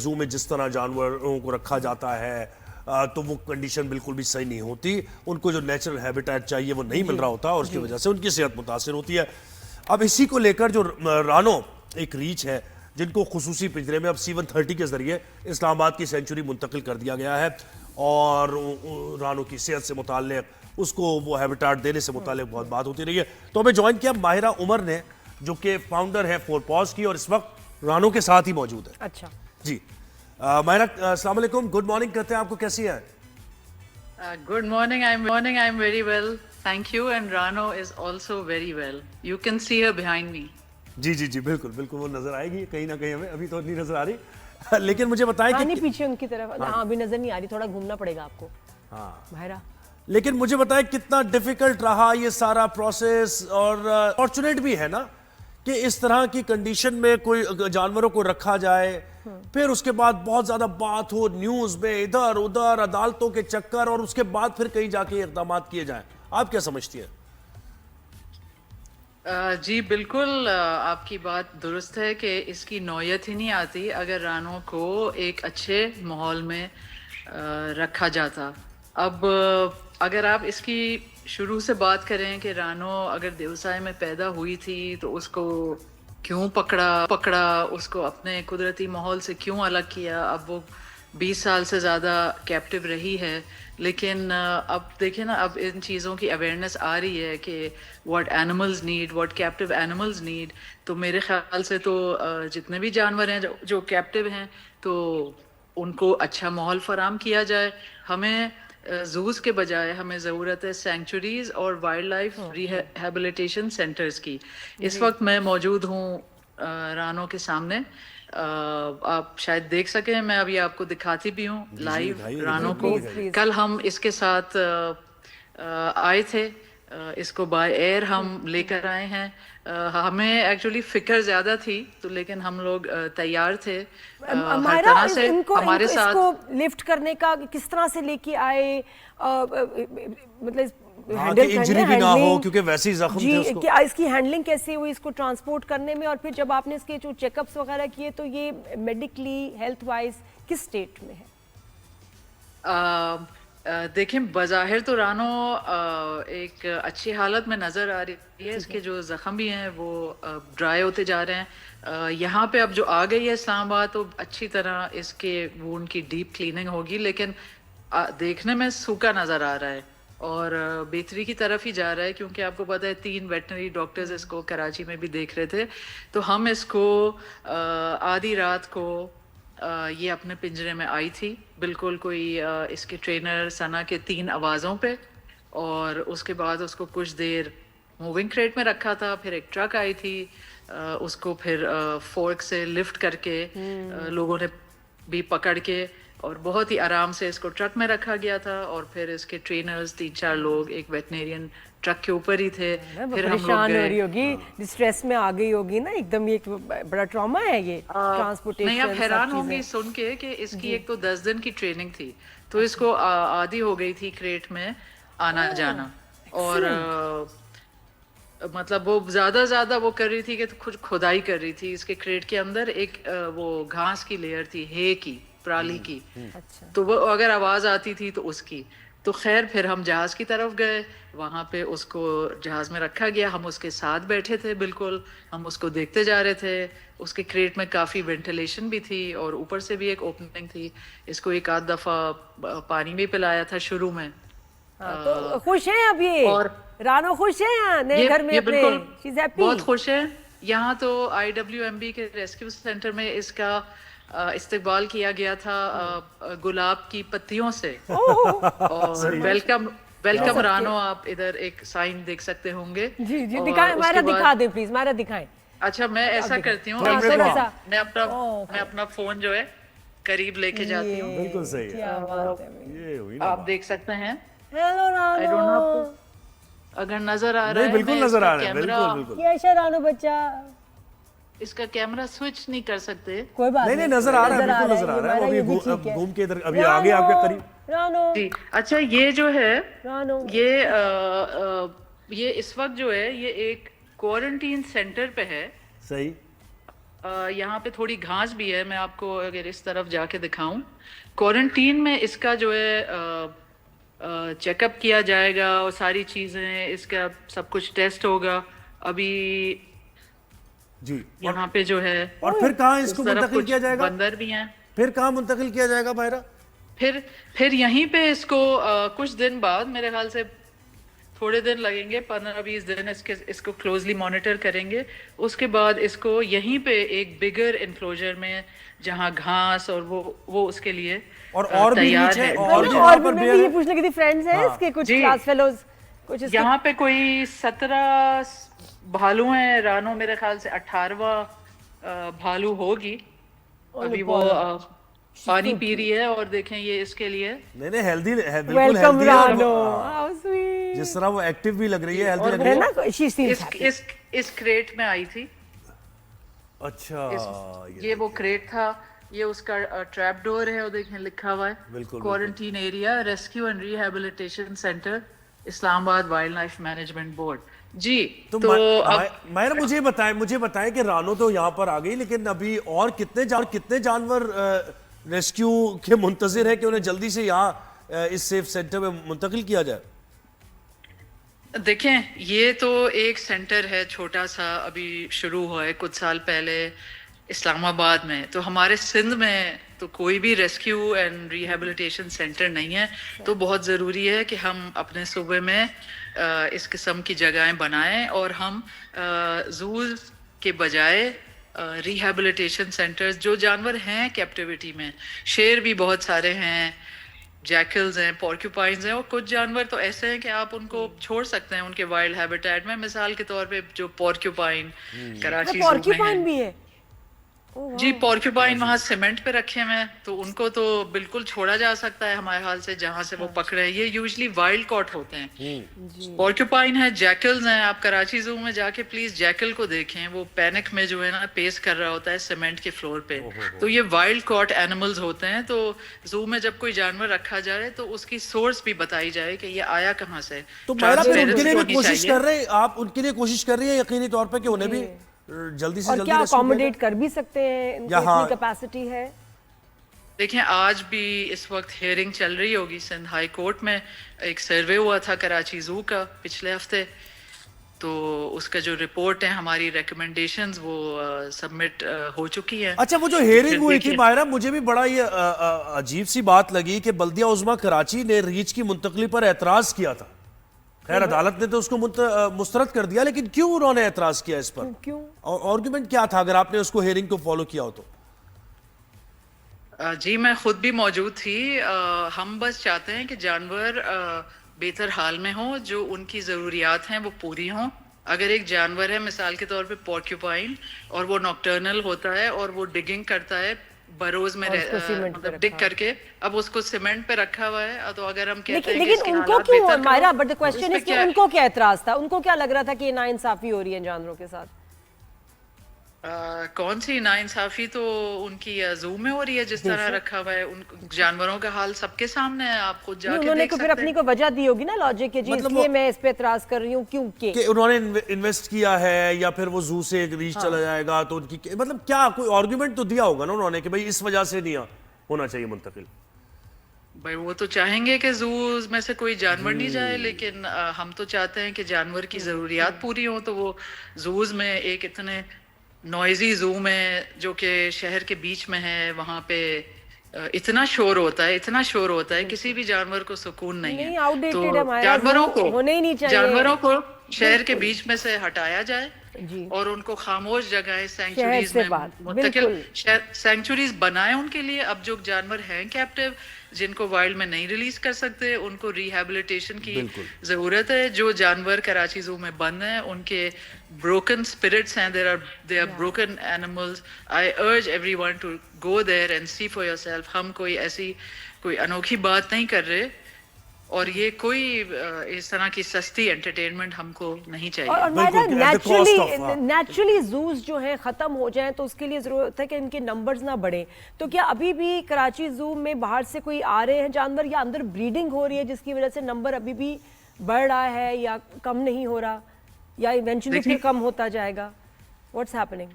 زو میں جس طرح جانوروں کو رکھا جاتا ہے تو وہ کنڈیشن بالکل بھی صحیح نہیں ہوتی. ان کو جو نیچرل ہیبیٹیٹ چاہیے وہ نہیں مل رہا ہوتا اور اس کی وجہ سے ان کی صحت متاثر ہوتی ہے. اب اسی کو لے کر جو رانو ایک ریچھ ہے جن کو خصوصی پنجرے میں اب C-130 کے ذریعے اسلام آباد کی سینچری منتقل کر دیا گیا ہے اور رانو کی صحت سے متعلق اس کو وہ ہیبیٹیٹ دینے سے متعلق بہت بات ہوتی رہی ہے. تو ہمیں جوائن کیا ماہرہ عمر نے جو کہ فاؤنڈر ہے 4 paws کی اور اس وقت رانو کے ساتھ ہی موجود ہے. اچھا جی ماہرہ السلام علیکم, گڈ مارننگ کرتے ہیں آپ کو, کیسی ہیں؟ Good morning. I'm very well. Thank you. And Rano is also very well. You can see her behind me. جی جی جی بالکل بالکل وہ نظر آئے گی کہیں نہ کہیں, ہمیں ابھی تو نہیں نظر آ رہی لیکن مجھے بتائیں کہ پیچھے ان کی طرف ہاں ابھی نظر نہیں آ رہی, تھوڑا گھومنا پڑے گا آپ کو. ہاں ماہرہ لیکن مجھے بتائیں کتنا ڈیفیکلٹ رہا یہ سارا پروسیس, اور فارچونیٹ بھی ہے نا کہ اس طرح کی کنڈیشن میں کوئی جانوروں کو رکھا جائے, پھر اس کے بعد بہت زیادہ بات ہو نیوز میں, ادھر ادھر عدالتوں کے چکر, اور اس کے بعد پھر کہیں جا کے اقدامات کیے جائیں. آپ کیا سمجھتی ہیں؟ جی بالکل آپ کی بات درست ہے کہ اس کی نوعیت ہی نہیں آتی اگر رانو کو ایک اچھے ماحول میں رکھا جاتا. اب اگر آپ اس کی شروع سے بات کریں کہ رانو اگر دیوسائے میں پیدا ہوئی تھی تو اس کو کیوں پکڑا, اس کو اپنے قدرتی ماحول سے کیوں الگ کیا. اب وہ 20 سال سے زیادہ کیپٹیو رہی ہے, لیکن اب دیکھیں نا اب ان چیزوں کی اویئرنیس آ رہی ہے کہ what animals need, what captive animals need. تو میرے خیال سے تو جتنے بھی جانور ہیں جو کیپٹیو ہیں تو ان کو اچھا ماحول فراہم کیا جائے. ہمیں زوز کے بجائے ہمیں ضرورت ہے سینکچوریز اور وائلڈ لائف ریہیبلیٹیشن سینٹرز کی. اس وقت میں موجود ہوں رانو کے سامنے, آپ شاید دیکھ سکیں, میں ابھی آپ کو دکھاتی بھی ہوں لائیو رانو کو. کل ہم اس کے ساتھ آئے تھے, اس کو بائی ایئر ہم لے کر آئے ہیں. ہمیں ایکچولی فکر زیادہ تھی تو لیکن ہم لوگ تیار تھے ہر طرح سے. ہمارے ساتھ اس کو لفٹ کرنے کا کس طرح سے لے کے آئے, مطلب انجری بھی نہ ہو کیونکہ ویسے ہی زخم تھے اس کو, اس کی ہینڈلنگ کیسے ہوئی, اس کو ٹرانسپورٹ کرنے میں, اور پھر جب آپ نے اس کے جو چیک اپس وغیرہ کیے تو یہ میڈیکلی ہیلتھ وائز کس سٹیٹ میں ہے؟ دیکھیں بظاہر تو رانو ایک اچھی حالت میں نظر آ رہی ہے. اس کے جو زخم بھی ہیں وہ ڈرائی ہوتے جا رہے ہیں. یہاں پہ اب جو آ گئی ہے اسلام آباد تو اچھی طرح اس کے وونڈ کی ڈیپ کلیننگ ہوگی, لیکن دیکھنے میں سوکھا نظر آ رہا ہے اور بہتری کی طرف ہی جا رہا ہے, کیونکہ آپ کو پتہ ہے 3 ویٹنری ڈاکٹرز اس کو کراچی میں بھی دیکھ رہے تھے. تو ہم اس کو آدھی رات کو یہ اپنے پنجرے میں آئی تھی بالکل کوئی اس کے ٹرینر ثنا کے 3 آوازوں پہ, اور اس کے بعد اس کو کچھ دیر موونگ کریٹ میں رکھا تھا. پھر ایک ٹرک آئی تھی, اس کو پھر فورک سے لفٹ کر کے لوگوں نے بھی پکڑ کے اور بہت ہی آرام سے اس کو ٹرک میں رکھا گیا تھا. اور پھر اس کے ٹرینرز 3-4 لوگ ایک ویٹنیرین ٹرک کے اوپر ہی تھے. پھر ہم لوگ گئے, ہو رہی ہوگی, ڈسٹریس میں آ گئی ہوگی نا ایک دم, یہ بڑا ٹراما ہے یہ ٹرانسپورٹیشن. نہیں آپ حیران ہوں گی سن کے کہ اس کی ایک تو 10 دن کی ٹریننگ تھی, تو اس کو عادی ہو گئی تھی کریٹ میں آنا جانا, اور مطلب وہ زیادہ وہ کر رہی تھی کہ خود کھدائی کر رہی تھی. اس کے کریٹ کے اندر ایک وہ گھاس کی لیئر تھی, ہے کی پرالی کی, تو وہ اگر آواز آتی تھی تو اس کی. تو خیر پھر ہم جہاز کی طرف گئے, وہاں پہ اس کو جہاز میں رکھا گیا, ہم اس کے ساتھ بیٹھے تھے بالکل, ہم اس کو دیکھتے جا رہے تھے. اس کے کریٹ میں کافی وینٹیلیشن بھی تھی اور اوپر سے بھی ایک اوپننگ تھی. اس کو 1-8 دفعہ پانی بھی پلایا تھا شروع میں. تو خوش ہیں اب یہ, اور رانو خوش ہیں نئے گھر میں اپنے, بہت خوش ہیں. یہاں تو IWMB کے ریسکیو سینٹر میں اس کا استقبال کیا گیا تھا گلاب کی پتیوں سے, اور ویلکم رانو. آپ ادھر ایک سائن دیکھ سکتے ہوں گے. جی جی دکھائیں, ماہرہ دکھا دیں پلیز, ماہرہ دکھائیں. اچھا میں ایسا کرتی ہوں, میں اپنا فون جو ہے قریب لے کے جاتی ہوں. بالکل صحیح, آپ دیکھ سکتے ہیں. ہیلو رانو, اگر نظر آ رہا ہے, بالکل نظر آ رہا ہے, بالکل کیسا رانو بچہ, اس کا کیمرہ سوئچ نہیں کر سکتے. کوئی بات نہیں, نظر آ رہا ہے, بالکل نظر آ رہا ہے. ابھی گھوم کے ادھر ابھی آگے آپ کے قریب رانو. جی اچھا, یہ جو ہے یہ اس وقت جو ہے یہ ایک کوارنٹین سینٹر پہ ہے. صحیح. यहाँ पे थोड़ी घास भी है, मैं आपको अगर इस तरफ जाके दिखाऊं, क्वारंटीन में इसका जो है चेकअप किया जाएगा और सारी चीजें, इसका सब कुछ टेस्ट होगा अभी जी। यहाँ पे जो है। और फिर कहाँ इस इसको तरफ मुंतकिल कुछ किया जाएगा? बंदर भी हैं। फिर कहाँ मुंतकिल किया जाएगा माहिरा? फिर यहीं पे इसको कुछ दिन बाद, मेरे ख्याल से थोड़े दिन लगेंगे, 15-20 दिन इसको क्लोजली मॉनिटर करेंगे। उसके बाद इसको यहीं पे एक बिगर इनक्लोजर में, जहाँ घास और वो उसके लिए और भी तैयार नीचे है। और मैं भी ये पूछने की थी, फ्रेंड्स हैं इसके कुछ जी। क्लास फेलोज कुछ इसके? यहाँ पे कोई 17 भालू हैं, रानो मेरे ख्याल से 18वां भालू होगी। अभी वो पानी पी रही है और देखें ये इसके लिए। नहीं हेल्दी है, बिल्कुल वेलकम हेल्दी है। रानो, हाउ स्वीट। जिस तरह वो एक्टिव भी लग रही है, हेल्दी और लग रही है। ना शी सीम्स हैप्पी। इस क्रेट में आई थी। अच्छा, ये वो क्रेट था, ये उसका ट्रैप डोर है, और देखें लिखा हुआ है बिल्कुल, quarantine area, rescue and rehabilitation centre, Islamabad wildlife management board. जी। तो अब मायरा मुझे बताएं कि रानो तो यहाँ पर आ गई, लेकिन अभी और कितने जानवर रेस्क्यू के मुंतजिर है कि उन्हें जल्दी से यहाँ इस सेफ सेंटर में मुंतकिल किया जाए? देखें, ये तो एक सेंटर है छोटा सा, अभी शुरू हुआ है कुछ साल पहले इस्लामाबाद में। तो हमारे सिंध में तो कोई भी रेस्क्यू एंड रिहैबिलिटेशन सेंटर नहीं है। तो बहुत ज़रूरी है कि हम अपने सूबे में इस किस्म की जगहें बनाएं, और हम ज़ू के बजाय रिहैबिलिटेशन सेंटर्स, जो जानवर हैं कैप्टिविटी में, शेर भी बहुत सारे हैं, जैकल्स हैं, पॉर्क्यूपाइंस हैं, और कुछ जानवर तो ऐसे हैं कि आप उनको छोड़ सकते हैं उनके वाइल्ड हैबिटेट में। मिसाल के तौर पे जो पॉर्क्यूपाइन कराची ज़ू में पॉर्क्यूपाइन भी है? जी, पॉर्क्यूपाइन वहाँ सीमेंट पे रखे हुए हैं, तो उनको तो बिल्कुल छोड़ा जा सकता है हमारे हाल से, जहाँ से वो पकड़े हैं। ये यूजुअली वाइल्ड कॉट होते हैं। पॉर्क्यूपाइन है, जैकल्स हैं। आप कराची ज़ू में जाके प्लीज जैकल को देखें, वो पैनिक में जो है ना पेस कर रहा होता है सीमेंट के फ्लोर पे। तो ये वाइल्ड कॉट एनिमल्स होते हैं। तो ज़ू में जब कोई जानवर रखा जाए तो उसकी सोर्स भी बताई जाए कि ये आया कहाँ से। तो मायरा फिर उनके लिए भी होनी कोशिश चाहिए। कर रहे हैं आप? उनके लिए कोशिश कर रही है यकीनी तौर पर कि उन्हें भी जल्दी से और जल्दी क्या rescue अकोमोडेट किया कर भी सकते हैं? इनकी यहाँ- इतनी कैपेसिटी है? देखिए, आज भी इस वक्त हियरिंग चल रही होगी सिंध हाई कोर्ट में। एक सर्वे हुआ था कराची ज़ू का पिछले हफ्ते, तो उसका जो रिपोर्ट है, हमारी रिकमेंडेशंस, वो सबमिट हो चुकी है। अच्छा, वो जो हेयरिंग फिर हुई थी देखिए- मायरा, मुझे भी बड़ा ये अजीब सी बात लगी कि बल्दिया उज़्मा कराची ने रीच की मुंतकली पर एतराज किया था। खैर अदालत ने तो उसको मुस्तरद कर दिया, लेकिन क्यों उन्होंने एतराज किया इस पर? क्यों? और आर्गुमेंट क्या था, अगर आपने उसको हेयरिंग को फॉलो किया हो तो? जी, मैं खुद भी मौजूद थी। हम बस चाहते हैं कि जानवर बेहतर हाल में हो, जो उनकी ज़रूरियात हैं वो पूरी हों। अगर एक जानवर है, मिसाल के तौर पे पॉर्क्यूपाइन, और वो नॉक्टर्नल होता है और वो डिगिंग करता है बरोज में, और उसको सीमेंट पे मतलब रखा डिग है। करके, अब उसको सीमेंट पे रखा हुआ है। तो अगर हम कहते हैं कि लेकिन इसके उनको हालात क्यों बेहतर मायरा? करो, बट द क्वेश्चन इस पे इज कि क्या- उनको क्या एतराज था? उनको क्या लग रहा था कि ये नाइंसाफी हो रही है जानवरों के साथ? कौन सी नाइंसाफी? तो उनकी ज़ू में हो रही है, जिस तरह रखा हुआ है। उन जानवरों का हाल सबके सामने है, आप खुद जाके उन्होंने देख को फिर सकते अपनी हैं। को वजह दी होगी ना, लॉजिक के, जी मतलब इसलिए वो- मैं इस पे एतराज कर रही हूँ क्योंकि कि उन्होंने इन्वेस्ट किया है, या फिर वो जू से रीच चला जाएगा तो उनकी मतलब क्या कोई आर्गुमेंट तो दिया होगा ना उन्होंने कि भाई इस वजह से नहीं होना चाहिए मुंतकिल? भाई वो तो चाहेंगे कि जू में से कोई जानवर नहीं जाए, लेकिन हम तो चाहते हैं कि जानवर की ज़रूरियात पूरी हो। तो वो जूज में, एक इतने नॉइजी जू में जो कि शहर के बीच में है, वहाँ पे इतना शोर होता है, किसी भी जानवर को सुकून नहीं नहीं, है। outdated तो है हमारा, जानवरों zoo को होने ही नहीं चाहिए। जानवरों को शहर के बीच में से हटाया जाए जी। और उनको खामोश जगह शहर सेंचुरीज से में बाहर, मुंतकिल बिल्कुल। सेंचुरीज बनाए उनके लिए। अब जो जानवर हैं कैप्टिव, जिनको वाइल्ड में नहीं रिलीज कर सकते, उनको रिहैबिलिटेशन की जरूरत है। जो जानवर कराची जू में बंद हैं, उनके ब्रोकन स्पिरिट्स हैं, they are broken animals. I urge everyone to go there and see for yourself. हम कोई अनोखी बात नहीं कर रहे, और ये कोई इस तरह की सस्ती एंटरटेनमेंट हमको नहीं चाहिए। और बिल्कुल, at the cost of, हाँ। नेचुरली जूस जो हैं ख़त्म हो जाएं तो उसके लिए ज़रूरत है कि इनके नंबर्स ना बढ़ें। तो क्या अभी भी कराची जू में बाहर से कोई आ रहे हैं जानवर, या अंदर ब्रीडिंग हो रही है जिसकी वजह से नंबर अभी भी बढ़ रहा है या कम नहीं हो रहा, या इवेंचुअली फिर कम होता जाएगा? What's happening?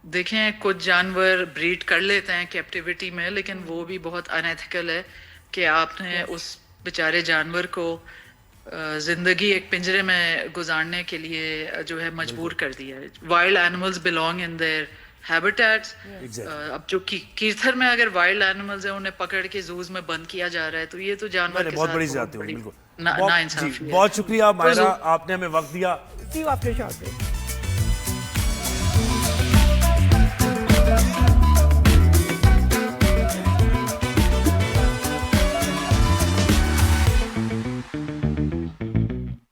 دیکھیں کچھ جانور بریڈ کر لیتے ہیں کیپٹیوٹی میں، لیکن وہ بھی بہت انیتھیکل ہے کہ آپ نے اس بیچارے جانور کو زندگی ایک پنجرے میں گزارنے کے لیے جو ہے مجبور کر دیا ہے. Wild animals belong in their habitats. اب جو کیرتھر میں اگر وائلڈ اینیملز ہیں انہیں پکڑ کے زوز میں بند کیا جا رہا ہے، تو یہ تو جانور کے بہت ساتھ بڑی زیادتی ہوگی. بالکل نا انصافی ہے. بہت شکریہ مائرہ، آپ نے ہمیں وقت دیا. See you after a short break.